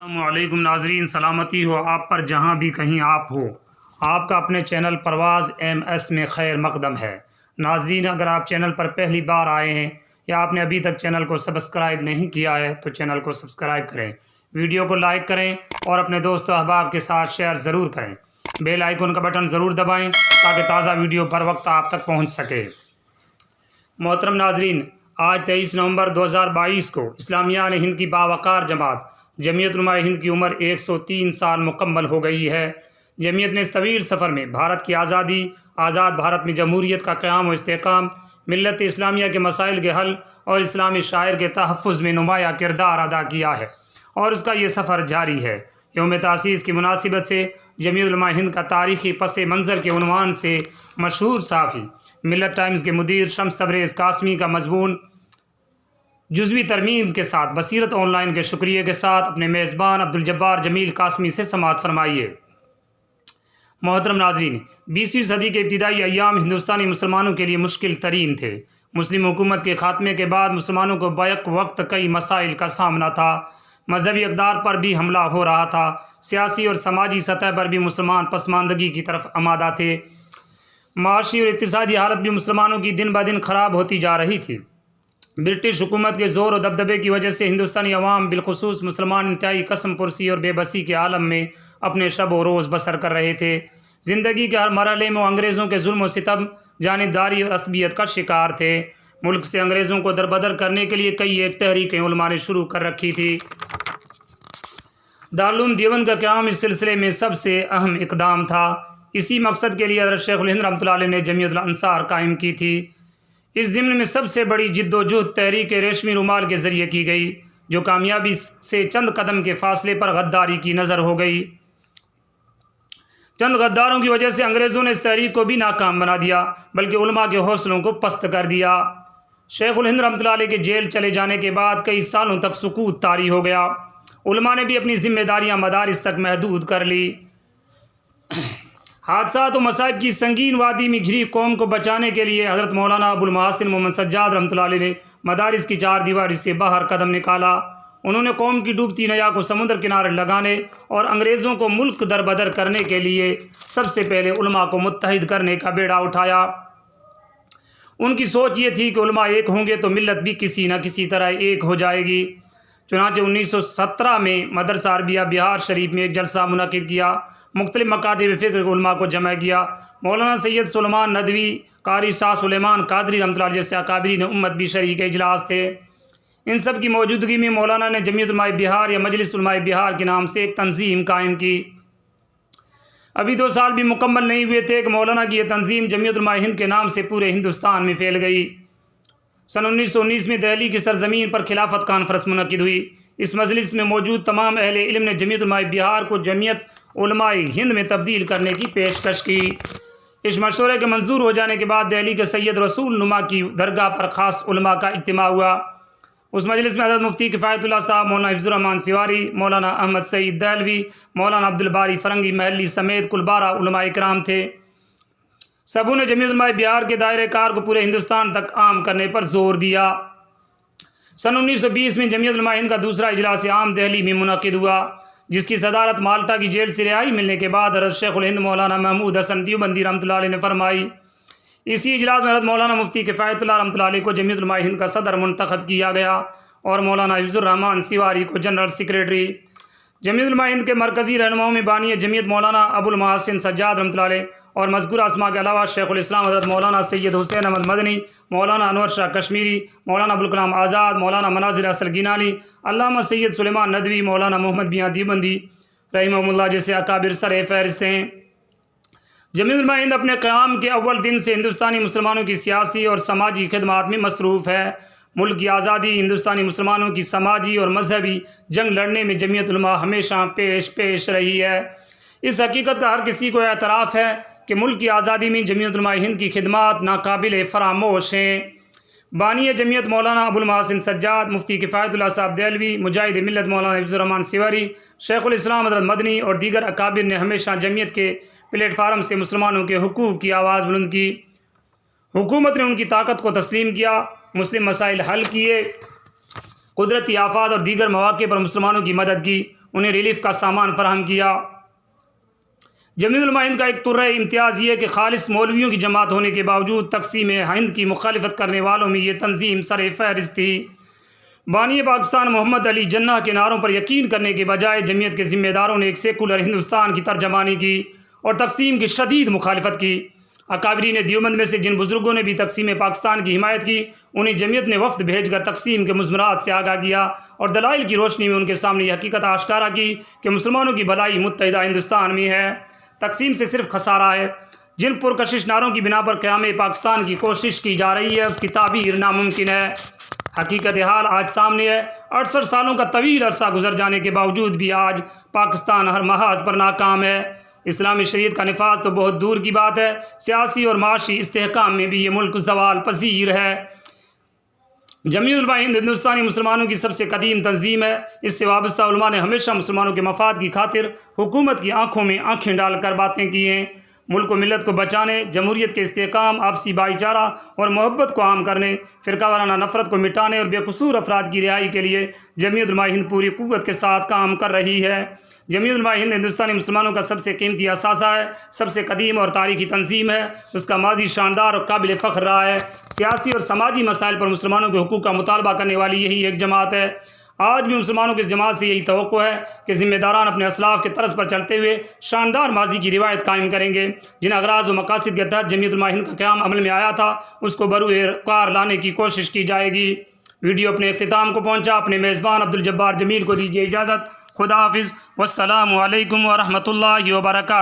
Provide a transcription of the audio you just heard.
السلام علیکم ناظرین، سلامتی ہو آپ پر جہاں بھی کہیں آپ ہو۔ آپ کا اپنے چینل پرواز ایم ایس میں خیر مقدم ہے۔ ناظرین، اگر آپ چینل پر پہلی بار آئے ہیں یا آپ نے ابھی تک چینل کو سبسکرائب نہیں کیا ہے تو چینل کو سبسکرائب کریں، ویڈیو کو لائک کریں اور اپنے دوست و احباب کے ساتھ شیئر ضرور کریں۔ بیل آئیکن کا بٹن ضرور دبائیں تاکہ تازہ ویڈیو پر وقت آپ تک پہنچ سکے۔ محترم ناظرین، آج 23 نومبر 2022 کو اسلامیہ ہند کی باوقار جماعت جمعیت علماء ہند کی عمر 103 سال مکمل ہو گئی ہے۔ جمعیت نے اس طویل سفر میں بھارت کی آزادی، آزاد بھارت میں جمہوریت کا قیام و استحکام، ملت اسلامیہ کے مسائل کے حل اور اسلامی شاعر کے تحفظ میں نمایاں کردار ادا کیا ہے اور اس کا یہ سفر جاری ہے۔ یوم تاسیس کی مناسبت سے جمعیت علماء ہند کا تاریخی پس منظر کے عنوان سے مشہور صحافی ملت ٹائمز کے مدیر شمس تبریز قاسمی کا مضمون جزوی ترمیم کے ساتھ بصیرت آن لائن کے شکریہ کے ساتھ اپنے میزبان عبدالجبار جمیل قاسمی سے سماعت فرمائیے۔ محترم ناظرین، 20ویں صدی کے ابتدائی ایام ہندوستانی مسلمانوں کے لیے مشکل ترین تھے۔ مسلم حکومت کے خاتمے کے بعد مسلمانوں کو بیک وقت کئی مسائل کا سامنا تھا۔ مذہبی اقدار پر بھی حملہ ہو رہا تھا، سیاسی اور سماجی سطح پر بھی مسلمان پسماندگی کی طرف آمادہ تھے، معاشی اور اقتصادی حالت بھی مسلمانوں کی دن بدن خراب ہوتی جا رہی تھی۔ برٹش حکومت کے زور و دبدبے کی وجہ سے ہندوستانی عوام بالخصوص مسلمان انتہائی قسم پرسی اور بے بسی کے عالم میں اپنے شب و روز بسر کر رہے تھے۔ زندگی کے ہر مرحلے میں وہ انگریزوں کے ظلم و ستم، جانبداری اور عصبیت کا شکار تھے۔ ملک سے انگریزوں کو دربدر کرنے کے لیے کئی ایک تحریکیں علماء نے شروع کر رکھی تھی۔ دارالعلوم دیوبند کا قیام اس سلسلے میں سب سے اہم اقدام تھا۔ اسی مقصد کے لیے حضرت شیخ الہند رحمۃ اللہ علیہ نے جمعیت الانصار قائم کی تھی۔ اس ضمن میں سب سے بڑی جد و جہد تحریک ریشمی رومال کے ذریعے کی گئی، جو کامیابی سے چند قدم کے فاصلے پر غداری کی نظر ہو گئی۔ چند غداروں کی وجہ سے انگریزوں نے اس تحریک کو بھی ناکام بنا دیا، بلکہ علماء کے حوصلوں کو پست کر دیا۔ شیخ الہند رحمۃ اللہ علیہ کے جیل چلے جانے کے بعد کئی سالوں تک سکوت طاری ہو گیا۔ علماء نے بھی اپنی ذمہ داریاں مدارس تک محدود کر لی۔ حادثات و مصائب کی سنگین وادی میں گھری قوم کو بچانے کے لیے حضرت مولانا ابو المحاسن محمد سجاد رحمۃ اللہ علیہ نے مدارس کی چار دیواری سے باہر قدم نکالا۔ انہوں نے قوم کی ڈوبتی نیا کو سمندر کنارے لگانے اور انگریزوں کو ملک دربدر کرنے کے لیے سب سے پہلے علماء کو متحد کرنے کا بیڑا اٹھایا۔ ان کی سوچ یہ تھی کہ علماء ایک ہوں گے تو ملت بھی کسی نہ کسی طرح ایک ہو جائے گی۔ چنانچہ 1917 میں مدرسہ عربیہ بہار شریف میں ایک جلسہ منعقد کیا، مختلف مکاتب فکر کے علماء کو جمع کیا۔ مولانا سید سلیمان ندوی، قاری شاہ سلیمان قادری رحمۃ اللہ علیہ جیسے اکابرین امت بھی شریک اجلاس تھے۔ ان سب کی موجودگی میں مولانا نے جمعیت علماء بہار یا مجلس علماء بہار کے نام سے ایک تنظیم قائم کی۔ ابھی 2 سال بھی مکمل نہیں ہوئے تھے کہ مولانا کی یہ تنظیم جمعیت علماء ہند کے نام سے پورے ہندوستان میں پھیل گئی۔ سن 1919 میں دہلی کی سرزمین پر خلافت کانفرنس منعقد ہوئی۔ اس مجلس میں موجود تمام اہل علم نے جمعیت علماء بہار کو جمعیت علماء ہند میں تبدیل کرنے کی پیشکش کی۔ اس مشورے کے منظور ہو جانے کے بعد دہلی کے سید رسول نما کی درگاہ پر خاص علماء کا اجتماع ہوا۔ اس مجلس میں حضرت مفتی کفایت اللہ صاحب، مولانا حفظ الرحمان سیواری، مولانا احمد سعید دہلوی، مولانا عبدالباری فرنگی محلی سمیت کل 12 علماء اکرام تھے۔ سبوں نے جمعیت علماء بہار کے دائرہ کار کو پورے ہندوستان تک عام کرنے پر زور دیا۔ سن 1920 میں جمعیت علماء ہند کا دوسرا اجلاس عام دہلی میں منعقد ہوا، جس کی صدارت مالٹا کی جیل سے رہائی ملنے کے بعد حضرت شیخ الہند مولانا محمود حسن دیوبندی رحمۃ اللہ علیہ نے فرمائی۔ اسی اجلاس میں حضرت مولانا مفتی کفایت اللہ رحمۃ اللہ علیہ کو جمعیت علماء ہند کا صدر منتخب کیا گیا اور مولانا حفظ الرحمان سیواری کو جنرل سیکریٹری۔ جمعیت علماء ہند کے مرکزی رہنماؤں میں بانی جمعیت مولانا ابو المحاسن سجاد رحمۃ اللہ علیہ اور مذکورہ اسماء کے علاوہ شیخ الاسلام حضرت مولانا سید حسین احمد مدنی، مولانا انور شاہ کشمیری، مولانا ابوالکلام آزاد، مولانا مناظر اصل گینانی، علامہ سید سلیمان ندوی، مولانا محمد میاں دیوبندی رحمہ اللہ جیسے اکابر سر فہرست ہیں۔ جمعیت علماء ہند اپنے قیام کے اول دن سے ہندوستانی مسلمانوں کی سیاسی اور سماجی خدمات میں مصروف ہے۔ ملک کی آزادی، ہندوستانی مسلمانوں کی سماجی اور مذہبی جنگ لڑنے میں جمعیت علماء ہمیشہ پیش رہی ہے۔ اس حقیقت کا ہر کسی کو اعتراف ہے کہ ملک کی آزادی میں جمعیت علماء ہند کی خدمات ناقابل فراموش ہیں۔ بانی جمعیت مولانا ابو المحاسن سجاد، مفتی کفایت اللہ صاحب دہلوی، مجاہد ملت مولانا حفظ الرحمان سیواری، شیخ الاسلام حضرت مدنی اور دیگر اکابر نے ہمیشہ جمعیت کے پلیٹ فارم سے مسلمانوں کے حقوق کی آواز بلند کی۔ حکومت نے ان کی طاقت کو تسلیم کیا، مسلم مسائل حل کیے، قدرتی آفات اور دیگر مواقع پر مسلمانوں کی مدد کی۔ انہیں ریلیف کا سامان فراہم کیا۔ جمعیت علماء ہند کا ایک طرح امتیاز یہ کہ خالص مولویوں کی جماعت ہونے کے باوجود تقسیم ہند کی مخالفت کرنے والوں میں یہ تنظیم سر فہرست تھی۔ بانی پاکستان محمد علی جناح کے نعروں پر یقین کرنے کے بجائے جمعیت کے ذمہ داروں نے ایک سیکولر ہندوستان کی ترجمانی کی اور تقسیم کی شدید مخالفت کی۔ اکابرین دیوبند میں سے جن بزرگوں نے بھی تقسیم پاکستان کی حمایت کی، انہیں جمعیت نے وفد بھیج کر تقسیم کے مضمرات سے آگاہ کیا اور دلائل کی روشنی میں ان کے سامنے یہ حقیقت آشکارا کی کہ مسلمانوں کی بھلائی متحدہ ہندوستان میں ہے، تقسیم سے صرف خسارہ ہے۔ جن پرکشش نعروں کی بنا پر قیام پاکستان کی کوشش کی جا رہی ہے، اس کی تعبیر ناممکن ہے۔ حقیقت حال آج سامنے ہے۔ 68 سالوں کا طویل عرصہ گزر جانے کے باوجود بھی آج پاکستان ہر محاذ پر ناکام ہے۔ اسلامی شریعت کا نفاذ تو بہت دور کی بات ہے، سیاسی اور معاشی استحکام میں بھی یہ ملک زوال پذیر ہے۔ جمعیت علماء ہند ہندوستانی مسلمانوں کی سب سے قدیم تنظیم ہے۔ اس سے وابستہ علماء نے ہمیشہ مسلمانوں کے مفاد کی خاطر حکومت کی آنکھوں میں آنکھیں ڈال کر باتیں کی ہیں۔ ملک و ملت کو بچانے، جمہوریت کے استحکام، آپسی بھائی چارہ اور محبت کو عام کرنے، فرقہ وارانہ نفرت کو مٹانے اور بے قصور افراد کی رہائی کے لیے جمعیت علماء ہند پوری قوت کے ساتھ کام کر رہی ہے۔ جمعیت علماء ہند ہندوستانی مسلمانوں کا سب سے قیمتی اثاثہ ہے، سب سے قدیم اور تاریخی تنظیم ہے۔ اس کا ماضی شاندار اور قابل فخر رہا ہے۔ سیاسی اور سماجی مسائل پر مسلمانوں کے حقوق کا مطالبہ کرنے والی یہی ایک جماعت ہے۔ آج بھی مسلمانوں کی اس جماعت سے یہی توقع ہے کہ ذمہ داران اپنے اسلاف کے طرز پر چلتے ہوئے شاندار ماضی کی روایت قائم کریں گے۔ جن اغراض و مقاصد کے تحت جمعیت علماء ہند کا قیام عمل میں آیا تھا، اس کو بروئے کار لانے کی کوشش کی جائے گی۔ ویڈیو اپنے اختتام کو پہنچا۔ اپنے میزبان عبدالجبار جمیل کو دیجیے اجازت۔ خدا حافظ والسلام علیکم ورحمۃ اللہ وبرکاتہ۔